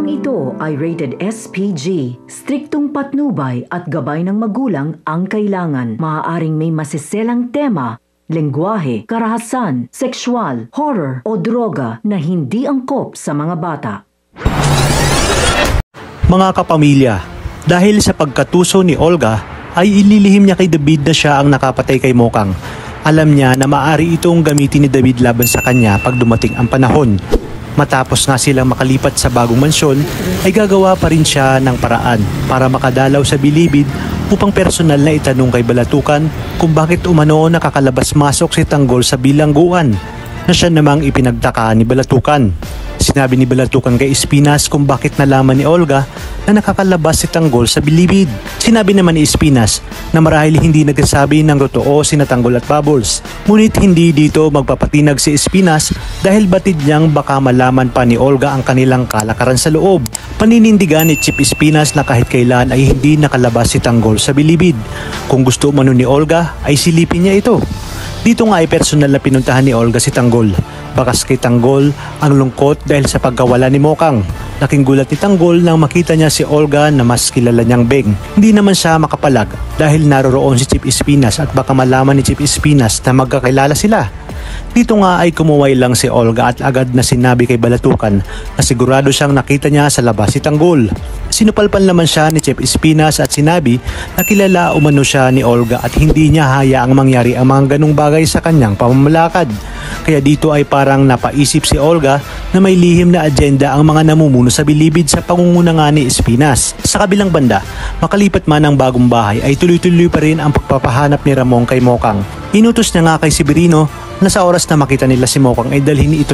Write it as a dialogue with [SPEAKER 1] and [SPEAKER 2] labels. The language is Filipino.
[SPEAKER 1] Programang ito ay rated SPG. Striktong patnubay at gabay ng magulang ang kailangan. Maaaring may masiselang tema, lengguwahe, karahasan, sexual, horror o droga na hindi angkop sa mga bata.
[SPEAKER 2] Mga kapamilya, dahil sa pagkatuso ni Olga ay ililihim niya kay David na siya ang nakapatay kay Mokang. Alam niya na maaari itong gamitin ni David laban sa kanya pag dumating ang panahon. Matapos nga silang makalipat sa bagong mansyon, ay gagawa pa rin siya ng paraan para makadalaw sa bilibid upang personal na itanong kay Balatukan kung bakit umano nakakalabas-masok si Tanggol sa bilangguan na siya namang ipinagtaka ni Balatukan. Sinabi ni Balatukan kay Espinas kung bakit nalaman ni Olga na nakakalabas si Tanggol sa bilibid. Sinabi naman ni Espinas na marahil hindi nagsasabi ng totoo sina Tanggol at Bubbles. Ngunit hindi dito magpapatinag si Espinas dahil batid niyang baka malaman pa ni Olga ang kanilang kalakaran sa loob. Paninindigan ni Chief Espinas na kahit kailan ay hindi nakalabas si Tanggol sa bilibid. Kung gusto umano ni Olga ay silipin niya ito. Dito nga ay personal na pinuntahan ni Olga si Tanggol. Bakas kay Tanggol ang lungkot dahil sa pagkawala ni Mokang. Laking gulat ni Tanggol nang makita niya si Olga na mas kilala niyang Beng. Hindi naman siya makapalag dahil naroroon si Chief Espinas at baka malaman ni Chief Espinas na magkakilala sila. Dito nga ay kumuway lang si Olga at agad na sinabi kay Balatukan na sigurado siyang nakita niya sa labas si Tanggol. Sinupalpal naman siya ni Chief Espinas at sinabi na kilala umano siya ni Olga at hindi niya hayaang mangyari ang mga ganong bagay sa kanyang pamamalakad. Kaya dito ay parang napaisip si Olga na may lihim na agenda ang mga namumuno sa bilibid sa pangunguna nga ni Espinas. Sa kabilang banda, makalipat man ang bagong bahay ay tuloy-tuloy pa rin ang pagpapahanap ni Ramon kay Mokang. Inutos niya nga kay Severino na sa oras na makita nila si Mokang ay dalhin ito